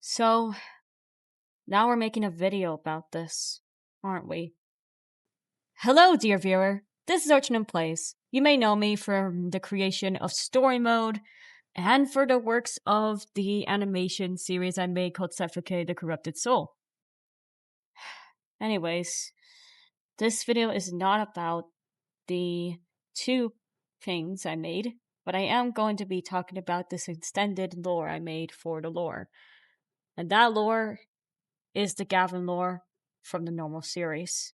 So, now we're making a video about this, aren't we? Hello, dear viewer. This is Archon Plays. You may know me from the creation of Story Mode and for the works of the animation series I made called Suffocate the Corrupted Soul. Anyways, this video is not about the two things I made, but I am going to be talking about this extended lore I made for the lore. And that lore is the Gavin lore from the normal series.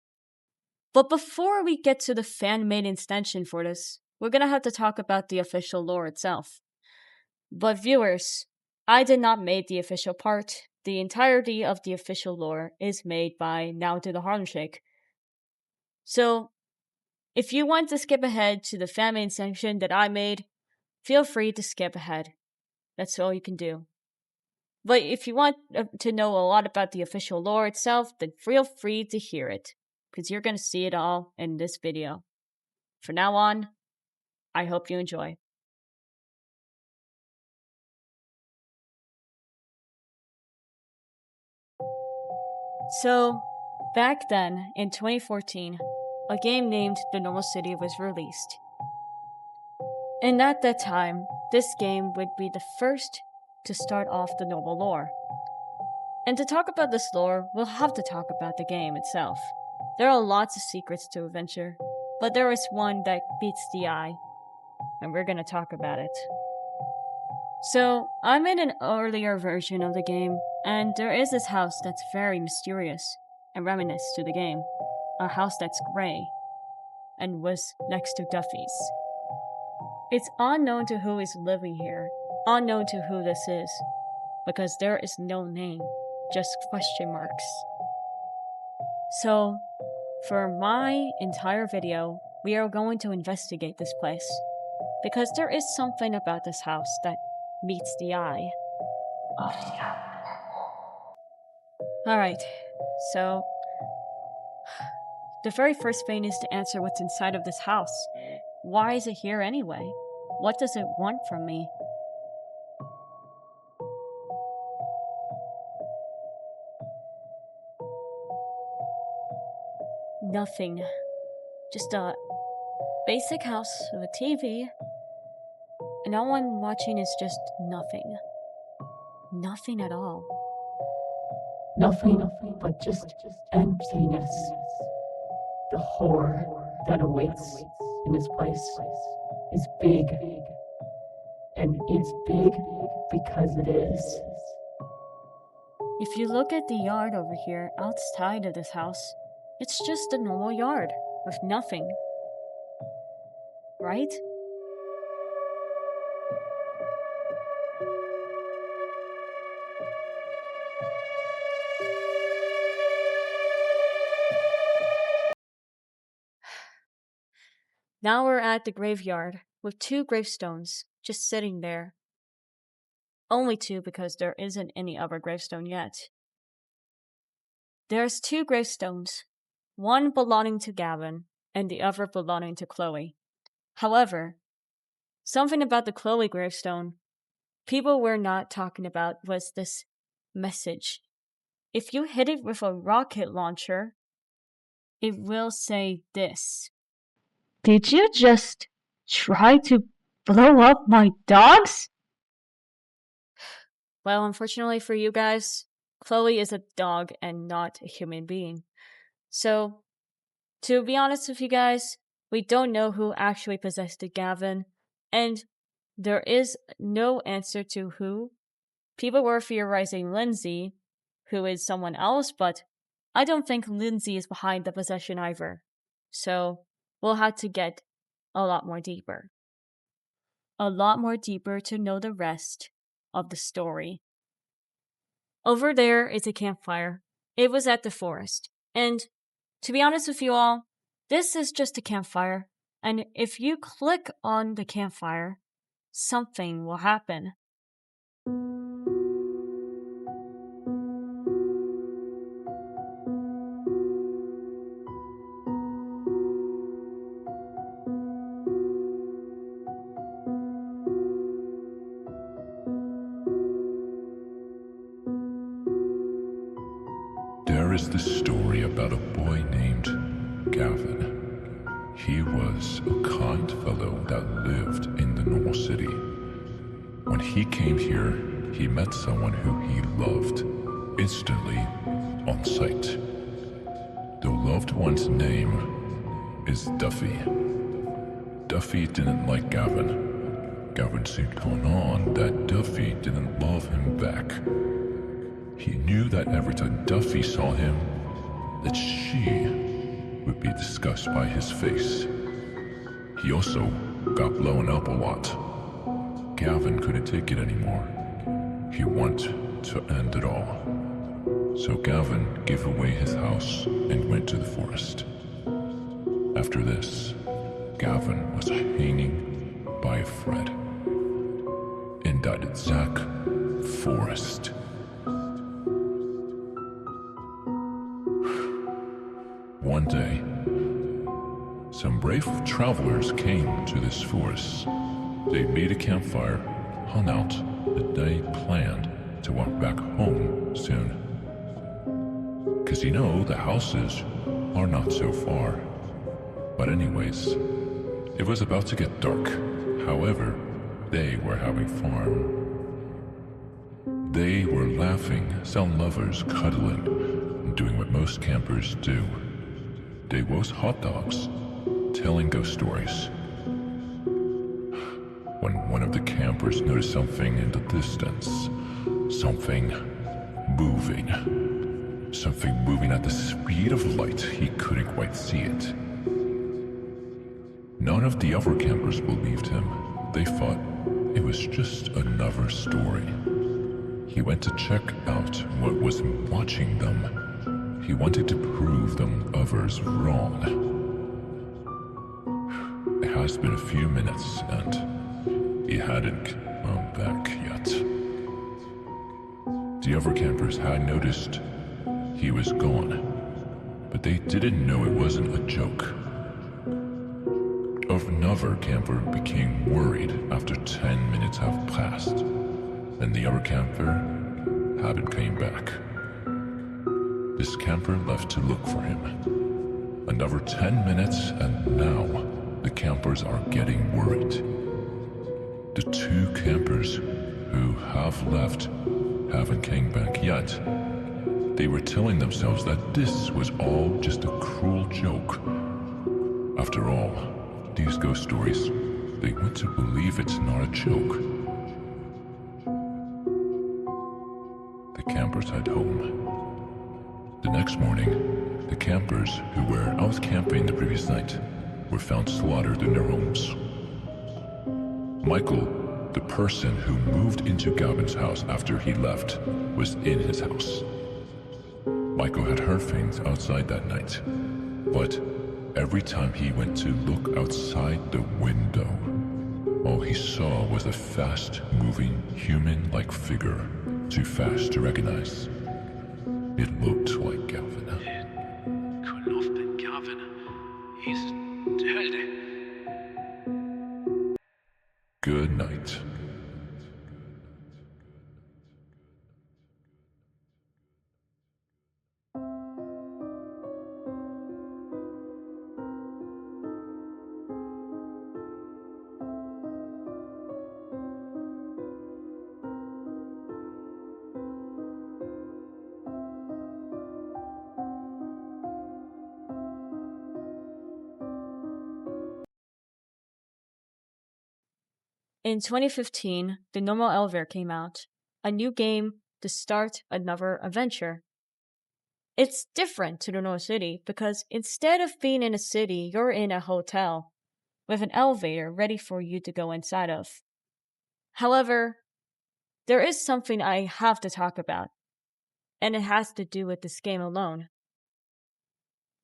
But before we get to the fan-made extension for this, we're gonna have to talk about the official lore itself. But viewers, I did not make the official part. The entirety of the official lore is made by Now to the Harlem Shake. So, if you want to skip ahead to the fan-made section that I made, feel free to skip ahead. That's all you can do. But if you want to know a lot about the official lore itself, then feel free to hear it, because you're going to see it all in this video. From now on, I hope you enjoy. So, back then, in 2014, a game named The Normal City was released. And at that time, this game would be the first to start off the normal lore. And to talk about this lore, we'll have to talk about the game itself. There are lots of secrets to adventure, but there is one that beats the eye, and we're gonna talk about it. So, I'm in an earlier version of the game, and there is this house that's very mysterious and reminiscent to the game. A house that's gray, and was next to Duffy's. It's unknown to who is living here, unknown to who this is, because there is no name, just question marks. So, for my entire video, we are going to investigate this place, because there is something about this house that meets the eye. Alright, so the very first thing is to answer what's inside of this house. Why is it here anyway? What does it want from me? Nothing. Just a basic house with a TV, and all I'm watching is just nothing. Nothing at all. Nothing but just emptiness. The horror that awaits in this place is big. And it's big because it is. If you look at the yard over here outside of this house, it's just a normal yard with nothing. Right? Now we're at the graveyard with two gravestones just sitting there. Only two because there isn't any other gravestone yet. There's two gravestones, one belonging to Gavin and the other belonging to Chloe. However, something about the Chloe gravestone people were not talking about was this message. If you hit it with a rocket launcher, it will say this. Did you just try to blow up my dogs? Well, unfortunately for you guys, Chloe is a dog and not a human being. So, to be honest with you guys, we don't know who actually possessed Gavin, and there is no answer to who. People were theorizing Lindsay, who is someone else, but I don't think Lindsay is behind the possession either. So, we'll have to get a lot more deeper. A lot more deeper to know the rest of the story. Over there is a campfire. It was at the forest. And to be honest with you all, this is just a campfire. And if you click on the campfire, something will happen. is this story about a boy named Gavin. He was a kind fellow that lived in the normal city. When he came here, he met someone who he loved instantly on sight. The loved one's name is Duffy. Duffy didn't like Gavin. Gavin soon caught on that Duffy didn't love him back. He knew that every time Duffy saw him, that she would be disgusted by his face. He also got blown up a lot. Gavin couldn't take it anymore. He wanted to end it all. So Gavin gave away his house and went to the forest. After this, Gavin was hanging by a thread in that exact forest. One day, some brave travelers came to this forest. They made a campfire, hung out, and they planned to walk back home soon. 'Cause the houses are not so far. But anyways, it was about to get dark. However, they were having fun. They were laughing, some lovers cuddling, and doing what most campers do. They roast hot dogs, telling ghost stories. When one of the campers noticed something in the distance, something moving at the speed of light, he couldn't quite see it. None of the other campers believed him. They thought it was just another story. He went to check out what was watching them. He wanted to prove them others wrong. It has been a few minutes and he hadn't come back yet. The other campers had noticed he was gone, but they didn't know it wasn't a joke. Another camper became worried after 10 minutes have passed, and the other camper hadn't came back. This camper left to look for him. Another 10 minutes, and now the campers are getting worried. The two campers who have left haven't came back yet. They were telling themselves that this was all just a cruel joke. After all, these ghost stories, they want to believe it's not a joke. The campers head home. The next morning, the campers who were out camping the previous night were found slaughtered in their homes. Michael, the person who moved into Gavin's house after he left, was in his house. Michael had heard things outside that night, but every time he went to look outside the window, all he saw was a fast-moving, human-like figure, too fast to recognize. It looked like Gavin. It couldn't have been Gavin. He's dead. Good night. In 2015, the normal elevator came out, a new game to start another adventure. It's different to the normal city because instead of being in a city, you're in a hotel with an elevator ready for you to go inside of. However, there is something I have to talk about, and it has to do with this game alone.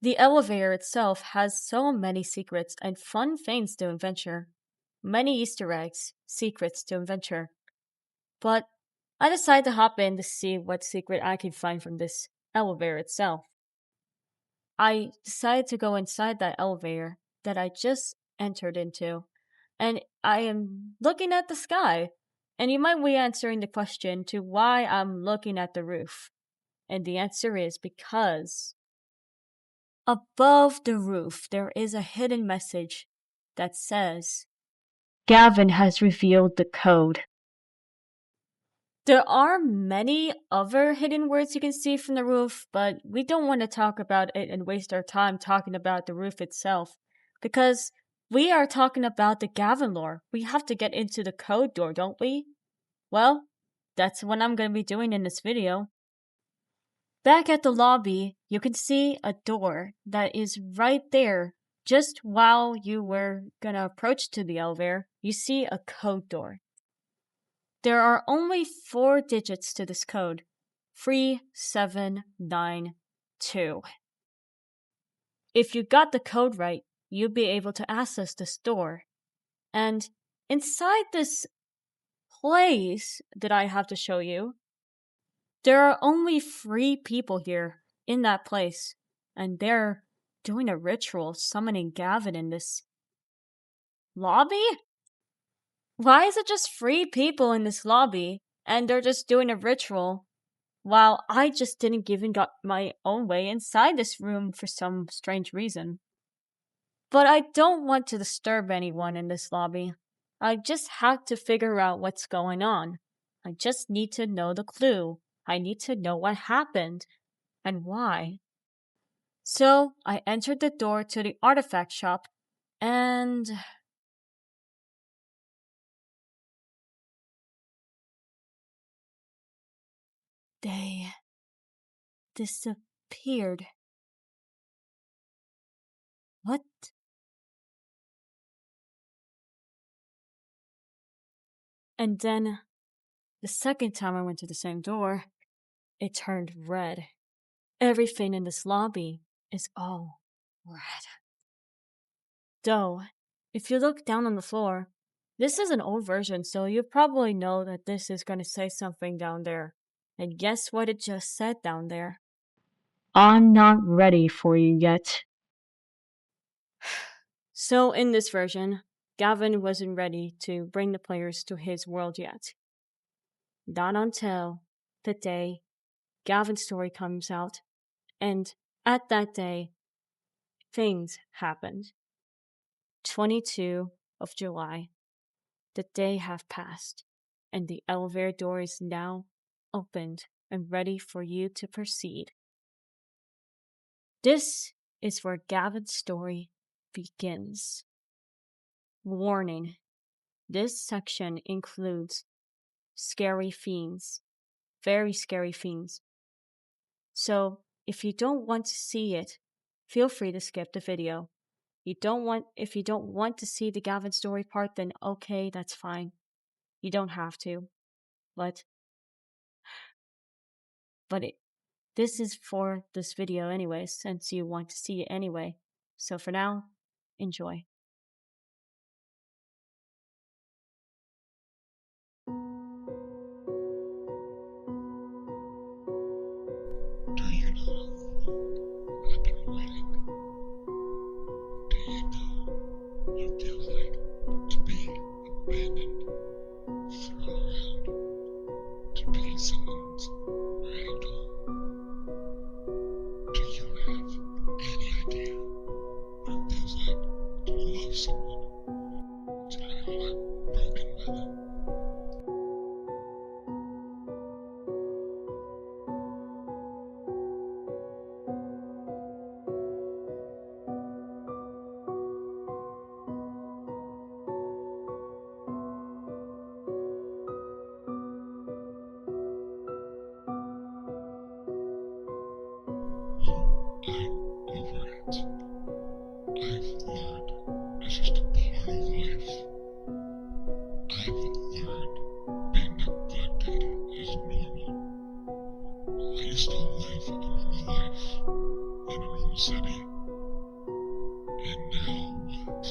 The elevator itself has so many secrets and fun things to adventure. Many Easter eggs, secrets to adventure. But I decided to hop in to see what secret I can find from this elevator itself. I decided to go inside that elevator that I just entered into, and I am looking at the sky. And you might be answering the question to why I'm looking at the roof. And the answer is because above the roof there is a hidden message that says, Gavin has revealed the code. There are many other hidden words you can see from the roof, but we don't want to talk about it and waste our time talking about the roof itself, because we are talking about the Gavin lore. We have to get into the code door, don't we? Well, that's what I'm going to be doing in this video. Back at the lobby, you can see a door that is right there. Just while you were gonna approach to the elevator, you see a code door. There are only 4 digits to this code. 3792. If you got the code right, you'll be able to access this door. And inside this place that I have to show you, there are only 3 people here in that place, and they're doing a ritual summoning Gavin in this lobby? Why is it just 3 people in this lobby and they're just doing a ritual while I just didn't even got my own way inside this room for some strange reason? But I don't want to disturb anyone in this lobby. I just have to figure out what's going on. I just need to know the clue. I need to know what happened and why. So I entered the door to the artifact shop and they disappeared. What? And then the second time I went to the same door, it turned red. Everything in this lobby is all red. Though, if you look down on the floor, this is an old version, so you probably know that this is going to say something down there. And guess what it just said down there? I'm not ready for you yet. So in this version, Gavin wasn't ready to bring the players to his world yet. Not until the day Gavin's story comes out, and at that day, things happened. 22 of July. The day have passed, and the elevator door is now opened and ready for you to proceed. This is where Gavin's story begins. Warning: this section includes scary themes, very scary themes. So if you don't want to see it, feel free to skip the video. If you don't want to see the Gavin story part, then okay, that's fine. You don't have to. But this is for this video anyway, since you want to see it anyway. So for now, enjoy. Do you know how long I've been waiting? Do you know what it feels like to be abandoned, thrown around, to be someone's ragdoll? Do you have any idea what it feels like to love someone, to have your heart broken by them? I'm over it. I've learned it's just a part of life. I've learned being neglected is normal. I used to live a normal life in a normal city. And now what?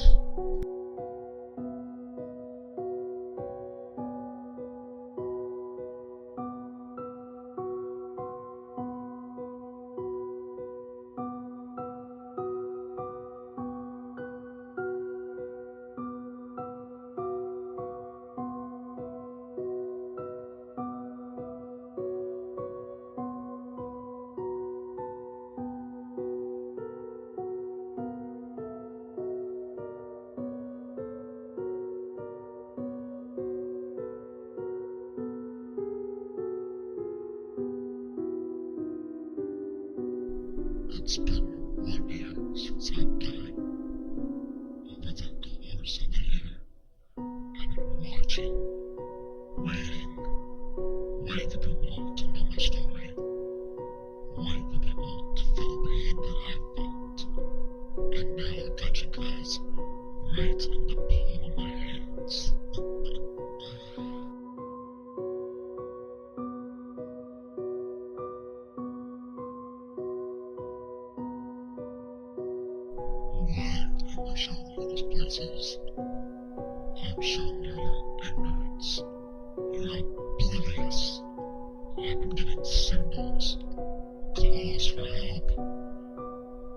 It's been 1 year since I died. Over the course of the year, I've been watching, waiting for people to know my story, waiting for people to feel the pain that I felt. And now I got you guys right in the palm of my hands. Why am I showing you these places? I'm showing you your ignorance. You're oblivious. I've been getting signals, calls for help,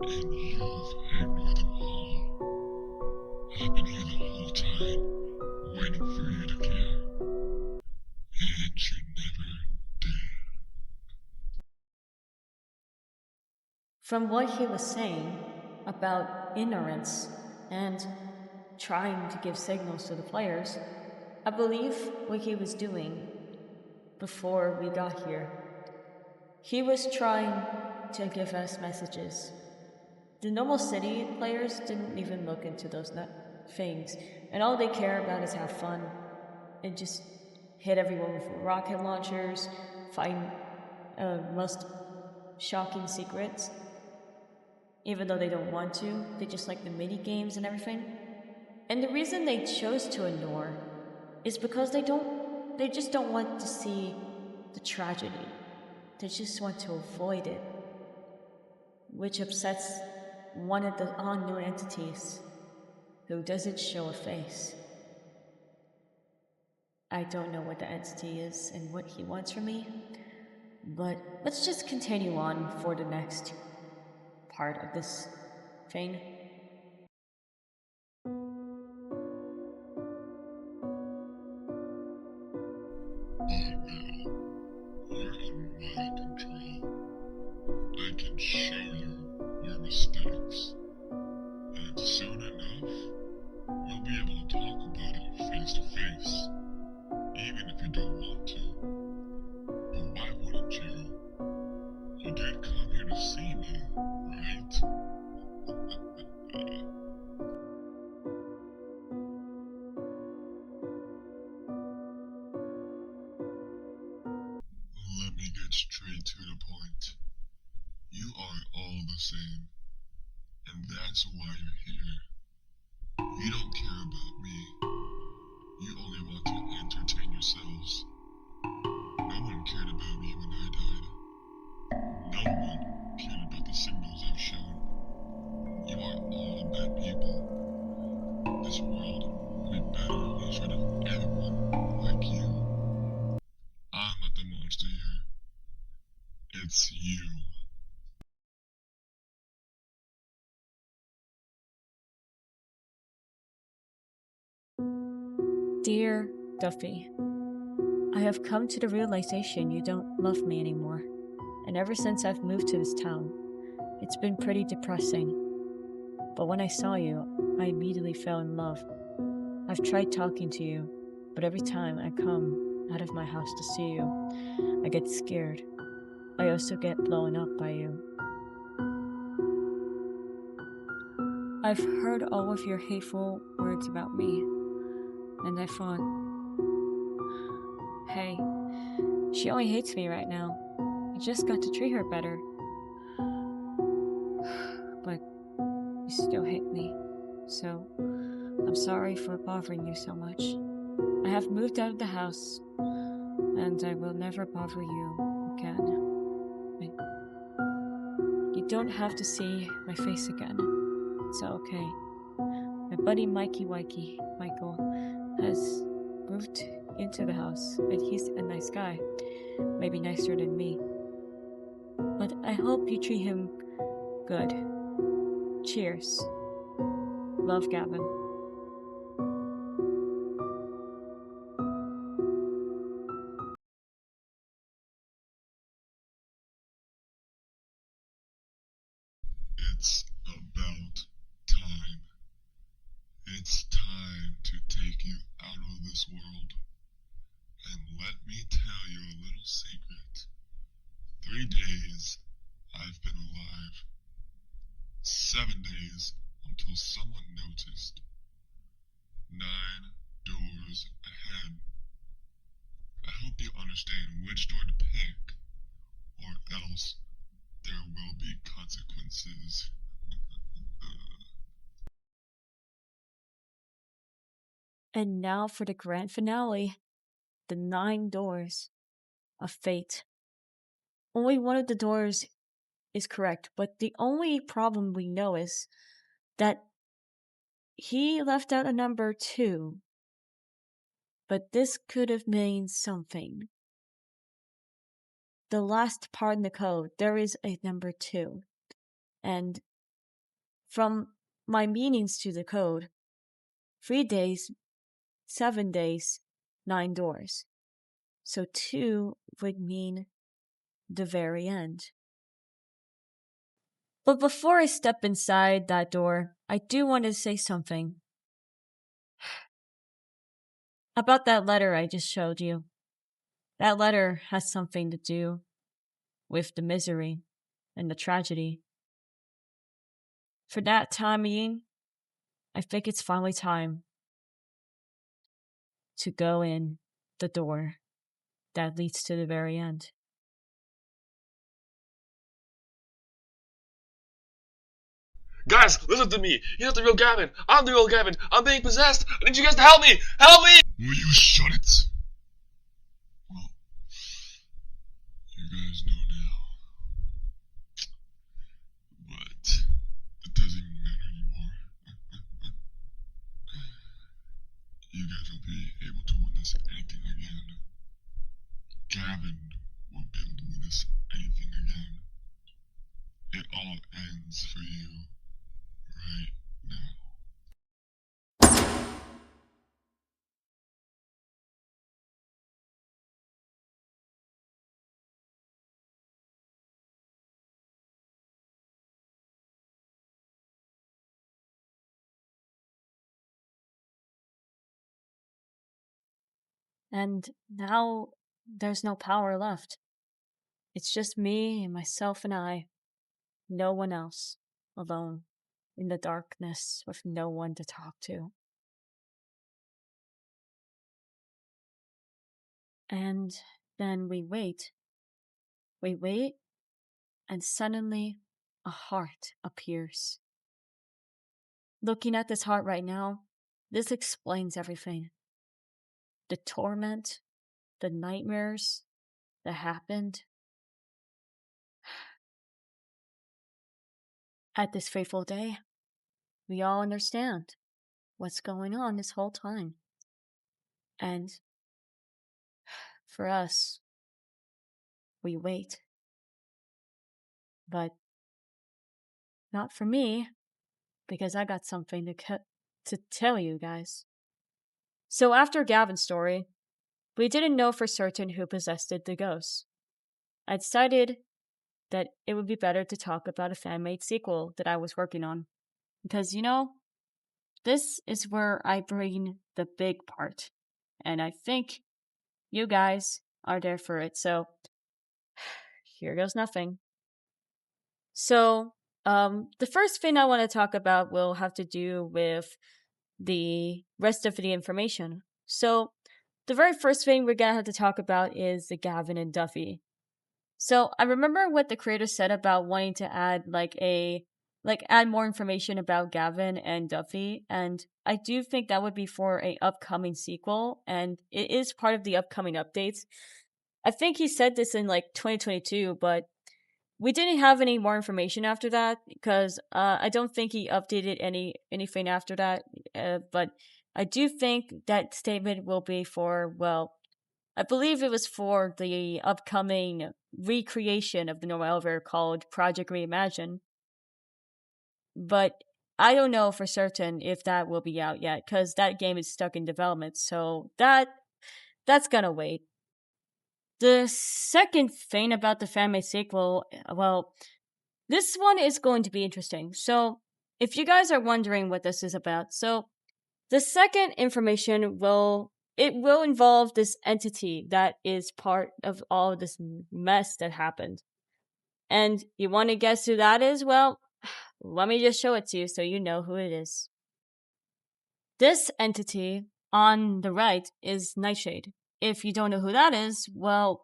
and you've ignored them all. I've been here the whole time, waiting for you to care, and you never did. From what he was saying about ignorance and trying to give signals to the players, I believe what he was doing before we got here. He was trying to give us messages. The normal city players didn't even look into those things, and all they care about is have fun and just hit everyone with rocket launchers, find most shocking secrets. Even though they don't want to, they just like the mini games and everything. And the reason they chose to ignore is because they just don't want to see the tragedy. They just want to avoid it, which upsets one of the unknown entities who doesn't show a face. I don't know what the entity is and what he wants from me, but let's just continue on for the next part of this thing. By now, you're in my control. I can show you your mistakes, and soon enough, we'll be able to talk about it face to face, even if you don't want to. But why wouldn't you? You did come here to see me, right? Let me get straight to the point. You are all the same, and that's why you're here. You don't care about me. You only want to entertain yourselves. No one cared about me when I died. No one cared about the signals I've shown. You are all bad people. This world would be better if you rid of everyone like you. I'm not the monster here. It's you. Dear Duffy, I have come to the realization you don't love me anymore. And ever since I've moved to this town, it's been pretty depressing. But when I saw you, I immediately fell in love. I've tried talking to you, but every time I come out of my house to see you, I get scared. I also get blown up by you. I've heard all of your hateful words about me, and I thought, hey, she only hates me right now. I just got to treat her better. But you still hate me, so I'm sorry for bothering you so much. I have moved out of the house, and I will never bother you again. You don't have to see my face again. It's okay. My buddy Michael, has moved into the house, and he's a nice guy. Maybe nicer than me. But I hope you treat him good. Cheers. Love, Gavin. It's about time. It's time to take you out of this world. And let me tell you a little secret. 3 days I've been alive. 7 days until someone noticed. 9 doors ahead. I hope you understand which door to pick, or else there will be consequences. And now for the grand finale, the 9 doors of fate. Only one of the doors is correct, but the only problem we know is that he left out a number 2. But this could have meant something. The last part in the code, there is a number 2. And from my meanings to the code, 3 days, 7 days, 9 doors. So 2 would mean the very end. But before I step inside that door, I do want to say something about that letter I just showed you. That letter has something to do with the misery and the tragedy. For that time being, I think it's finally time to go in the door that leads to the very end. Guys, listen to me. You're not the real Gavin. I'm the real Gavin. I'm being possessed. I need you guys to help me. Help me! Will you shut it? Well, you guys know now. But it doesn't even matter anymore. You guys won't be able to witness anything again. Gavin won't be able to witness anything again. It all ends for you right now. And now there's no power left. It's just me and myself and I. No one else. Alone. In the darkness with no one to talk to. And then we wait. We wait, and suddenly a heart appears. Looking at this heart right now, this explains everything. The torment, the nightmares that happened at this fateful day. We all understand what's going on this whole time. And for us, we wait. But not for me, because I got something to tell you guys. So after Gavin's story, we didn't know for certain who possessed the ghost. I decided that it would be better to talk about a fan-made sequel that I was working on. Because, this is where I bring the big part. And I think you guys are there for it. So, here goes nothing. So, the first thing I want to talk about will have to do with the rest of the information. So, the very first thing we're gonna have to talk about is the Gavin and Duffy. So, I remember what the creator said about wanting to add add more information about Gavin and Duffy, and I do think that would be for a upcoming sequel, and it is part of the upcoming updates. I think he said this in 2022, but we didn't have any more information after that because I don't think he updated anything after that. But I do think that statement will be for, well, I believe it was for the upcoming recreation of the normal elevator called Project Reimagine. But I don't know for certain if that will be out yet because that game is stuck in development. So that's gonna wait. The second thing about the fanmade sequel, well, this one is going to be interesting. So, if you guys are wondering what this is about, so the second information will involve this entity that is part of all of this mess that happened. And you want to guess who that is? Well, Let me just show it to you so you know who it is. This entity on the right is Nightshade. If you don't know who that is, well,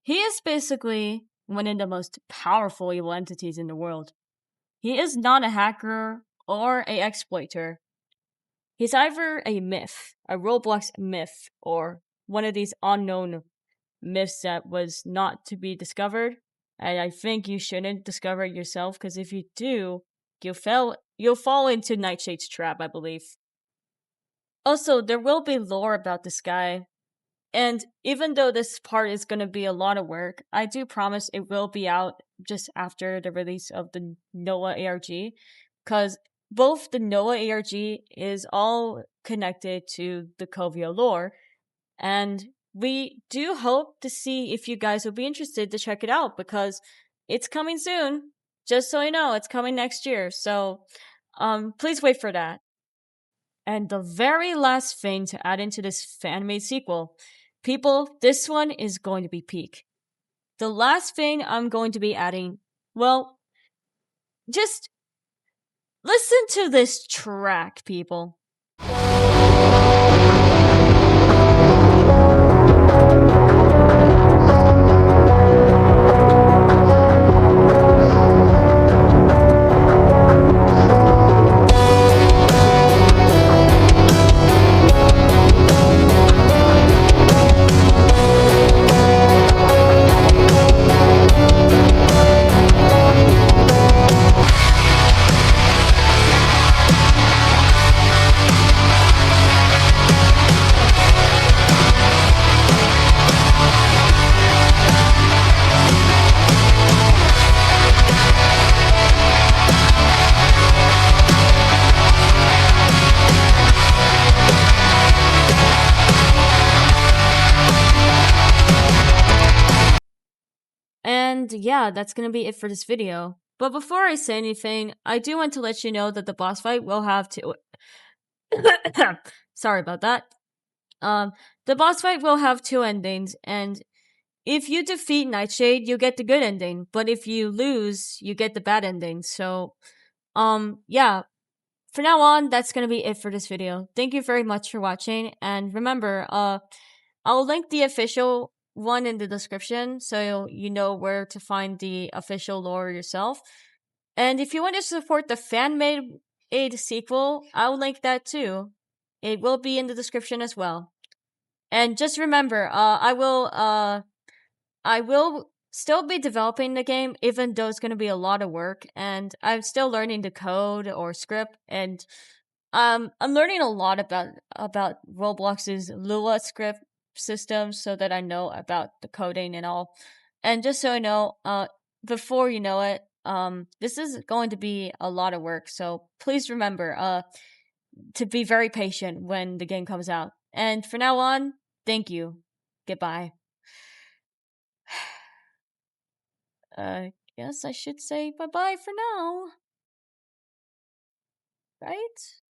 he is basically one of the most powerful evil entities in the world. He is not a hacker or a exploiter. He's either a myth, a Roblox myth, or one of these unknown myths that was not to be discovered. And I think you shouldn't discover it yourself, because if you do, you'll fall into Nightshade's trap, I believe. Also, there will be lore about this guy, and even though this part is going to be a lot of work, I do promise it will be out just after the release of the Noah ARG, because both the Noah ARG is all connected to the Kovio lore, and we do hope to see if you guys will be interested to check it out, because it's coming soon. Just so you know, it's coming next year, so please wait for that. And the very last thing to add into this fan-made sequel, people, this one is going to be peak. The last thing I'm going to be adding, well, just listen to this track, people. And yeah, that's gonna be it for this video. But before I say anything, I do want to let you know that the boss fight will have two. Sorry about that. The boss fight will have two endings, and if you defeat Nightshade, you get the good ending. But if you lose, you get the bad ending. So, yeah. For now on, that's gonna be it for this video. Thank you very much for watching, and remember, I'll link the official one in the description so you know where to find the official lore yourself. And if you want to support the fan-made aid sequel, I'll link that too. It will be in the description as well. And just remember, I will still be developing the game, even though it's going to be a lot of work, and I'm still learning the code or script, and I'm learning a lot about Roblox's Lua script system so that I know about the coding and all. And just so you know, before you know it, this is going to be a lot of work. So please remember, to be very patient when the game comes out. And for now on, thank you. Goodbye. Guess I should say bye bye for now. Right?